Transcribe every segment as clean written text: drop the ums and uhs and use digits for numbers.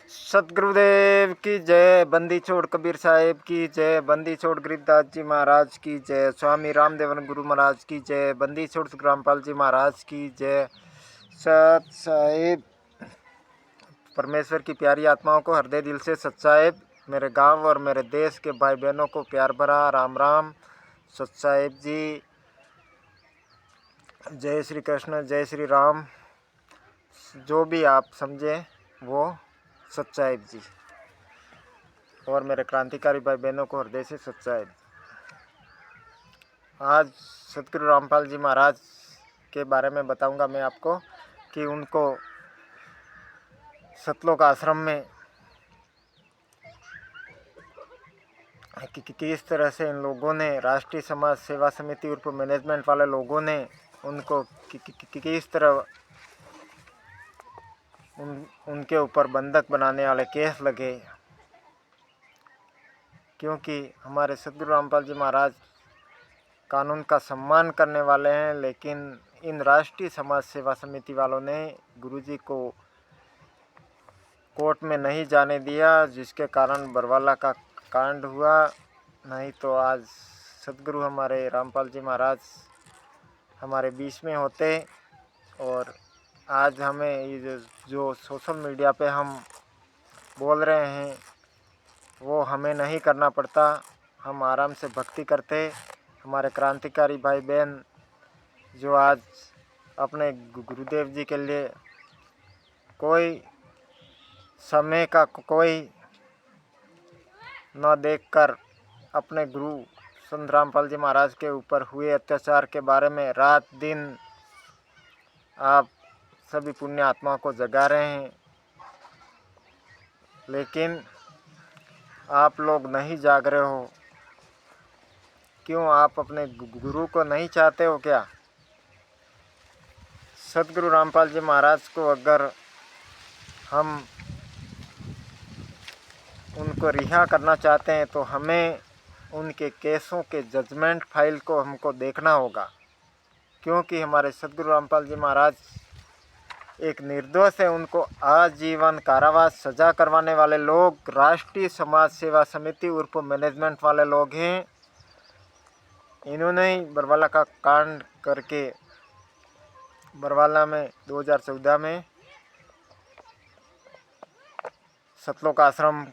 सतगुरुदेव की जय। बंदी छोड़ कबीर साहेब की जय। बंदी छोड़ गरीबदास जी महाराज की जय। स्वामी रामदेवन गुरु महाराज की जय। बंदी छोड़ रामपाल जी महाराज की जय। सत साहेब परमेश्वर की प्यारी आत्माओं को हृदय दिल से सत साहेब, मेरे गांव और मेरे देश के भाई बहनों को प्यार भरा राम राम। सत साहेब जी, जय श्री कृष्ण, जय श्री राम, जो भी आप समझे वो सत साहेब जी। और मेरे क्रांतिकारी भाई बहनों को हृदय से सत साहेब। आज सतगुरु रामपाल जी महाराज के बारे में बताऊंगा मैं आपको कि उनको सतलोक आश्रम में किस तरह से इन लोगों ने, राष्ट्रीय समाज सेवा समिति उर्फ मैनेजमेंट वाले लोगों ने उनको किस तरह उनके ऊपर बंधक बनाने वाले केस लगे। क्योंकि हमारे सतगुरु रामपाल जी महाराज कानून का सम्मान करने वाले हैं, लेकिन इन राष्ट्रीय समाज सेवा समिति वालों ने गुरुजी को कोर्ट में नहीं जाने दिया, जिसके कारण बरवाला का कांड हुआ। नहीं तो आज सतगुरु हमारे रामपाल जी महाराज हमारे बीच में होते। और आज हमें ये जो सोशल मीडिया पे हम बोल रहे हैं वो हमें नहीं करना पड़ता, हम आराम से भक्ति करते। हमारे क्रांतिकारी भाई बहन जो आज अपने गुरुदेव जी के लिए कोई समय का कोई न देखकर अपने गुरु संत रामपाल जी महाराज के ऊपर हुए अत्याचार के बारे में रात दिन आप सभी पुण्य आत्मा को जगा रहे हैं, लेकिन आप लोग नहीं जाग रहे हो। क्यों? आप अपने गुरु को नहीं चाहते हो क्या? सतगुरु रामपाल जी महाराज को अगर हम उनको रिहा करना चाहते हैं तो हमें उनके केसों के जजमेंट फाइल को हमको देखना होगा। क्योंकि हमारे सतगुरु रामपाल जी महाराज एक निर्दोष है, उनको आजीवन कारावास सजा करवाने वाले लोग राष्ट्रीय समाज सेवा समिति उर्फ मैनेजमेंट वाले लोग हैं। इन्होंने ही बरवाला का कांड करके बरवाला में 2014 में सतलोक आश्रम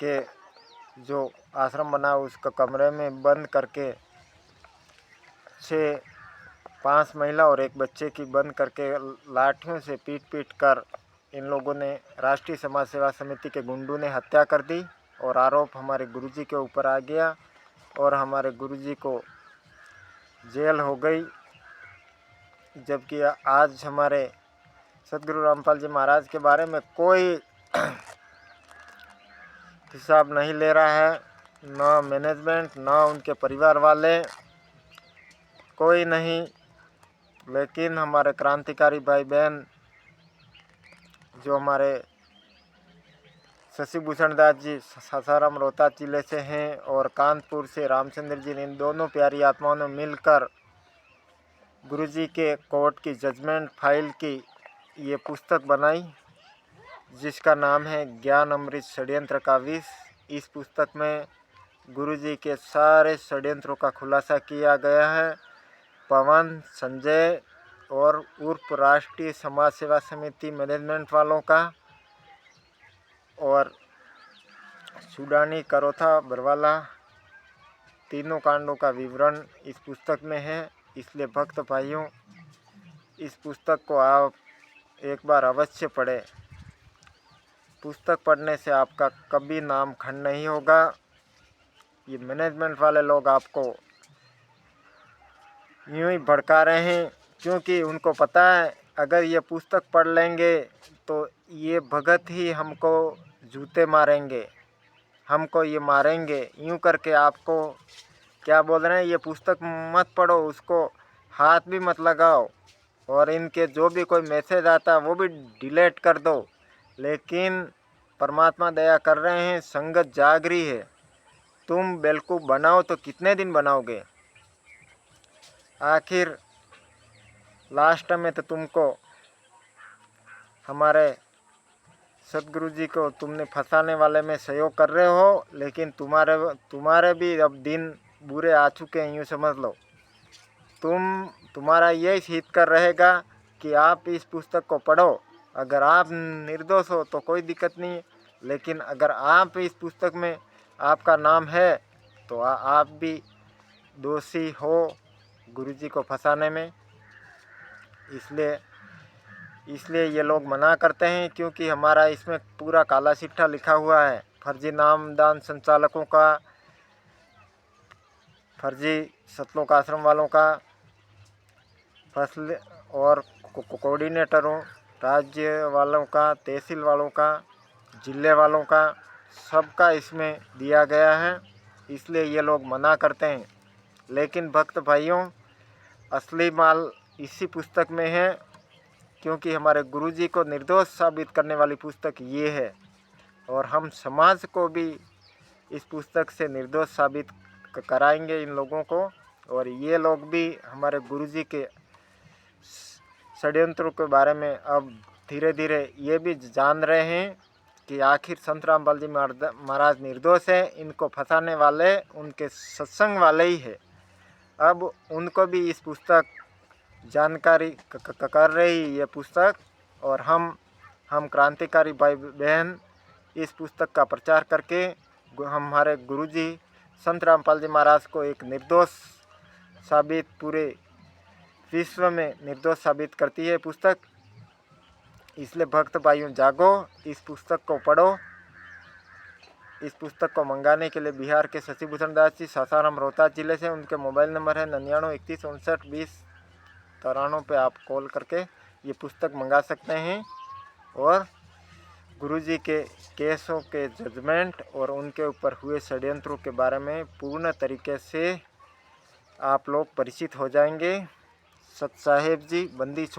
के जो आश्रम बना उसका कमरे में बंद करके 5 महिला और 1 बच्चे की बंद करके लाठियों से पीट कर इन लोगों ने, राष्ट्रीय समाज सेवा समिति के गुंडों ने हत्या कर दी। और आरोप हमारे गुरुजी के ऊपर आ गया और हमारे गुरुजी को जेल हो गई। जबकि आज हमारे सतगुरु रामपाल जी महाराज के बारे में कोई हिसाब नहीं ले रहा है, न मैनेजमेंट न उनके परिवार वाले, कोई नहीं। लेकिन हमारे क्रांतिकारी भाई बहन जो हमारे शशि भूषण दास जी सासाराम रोहतास जिले से हैं और कानपुर से रामचंद्र जी, इन दोनों प्यारी आत्माओं ने मिलकर गुरुजी के कोर्ट की जजमेंट फाइल की ये पुस्तक बनाई, जिसका नाम है ज्ञान अमृत षड्यंत्र का विष। इस पुस्तक में गुरुजी के सारे षड्यंत्रों का खुलासा किया गया है। पवन, संजय और उर्फ राष्ट्रीय समाज सेवा समिति मैनेजमेंट वालों का और सुडानी, करोथा, बरवाला, तीनों कांडों का विवरण इस पुस्तक में है। इसलिए भक्त भाइयों, इस पुस्तक को आप एक बार अवश्य पढ़ें। पुस्तक पढ़ने से आपका कभी नाम खंड नहीं होगा। ये मैनेजमेंट वाले लोग आपको यूँ ही भड़का रहे हैं, क्योंकि उनको पता है अगर ये पुस्तक पढ़ लेंगे तो ये भगत ही हमको जूते मारेंगे, हमको ये मारेंगे। यूँ करके आपको क्या बोल रहे हैं, ये पुस्तक मत पढ़ो, उसको हाथ भी मत लगाओ और इनके जो भी कोई मैसेज आता है वो भी डिलीट कर दो। लेकिन परमात्मा दया कर रहे हैं, संगत जाग रही है। तुम बेवकूफ़ बनाओ तो कितने दिन बनाओगे? आखिर लास्ट में तो तुमको हमारे सतगुरु जी को तुमने फंसाने वाले में सहयोग कर रहे हो, लेकिन तुम्हारे भी अब दिन बुरे आ चुके हैं, यूँ समझ लो। तुम्हारा यही हित कर रहेगा कि आप इस पुस्तक को पढ़ो। अगर आप निर्दोष हो तो कोई दिक्कत नहीं है, लेकिन अगर आप इस पुस्तक में आपका नाम है तो आप भी दोषी हो गुरुजी को फंसाने में। इसलिए ये लोग मना करते हैं, क्योंकि हमारा इसमें पूरा काला चिट्ठा लिखा हुआ है। फर्जी नामदान संचालकों का, फर्जी सतलोक आश्रम वालों का, फसल और कोऑर्डिनेटरों, राज्य वालों का, तहसील वालों का, जिले वालों का, सबका इसमें दिया गया है। इसलिए ये लोग मना करते हैं। लेकिन भक्त भाइयों, असली माल इसी पुस्तक में है, क्योंकि हमारे गुरुजी को निर्दोष साबित करने वाली पुस्तक ये है, और हम समाज को भी इस पुस्तक से निर्दोष साबित कराएंगे इन लोगों को। और ये लोग भी हमारे गुरुजी के षड्यंत्रों के बारे में अब धीरे धीरे ये भी जान रहे हैं कि आखिर संत रामपाल जी महाराज निर्दोष है, इनको फंसाने वाले उनके सत्संग वाले ही है। अब उनको भी इस पुस्तक जानकारी कर रही ये पुस्तक, और हम क्रांतिकारी भाई बहन इस पुस्तक का प्रचार करके हमारे गुरुजी संत रामपाल जी महाराज को एक निर्दोष साबित, पूरे विश्व में निर्दोष साबित करती है पुस्तक। इसलिए भक्त भाइयों, जागो, इस पुस्तक को पढ़ो। इस पुस्तक को मंगाने के लिए बिहार के शशिभूषण दास जी, सासाराम रोहतास जिले से, उनके मोबाइल नंबर है 9931592093 पे आप कॉल करके ये पुस्तक मंगा सकते हैं। और गुरुजी के केसों के जजमेंट और उनके ऊपर हुए षड्यंत्रों के बारे में पूर्ण तरीके से आप लोग परिचित हो जाएंगे। सत साहेब जी, बंदी छोड़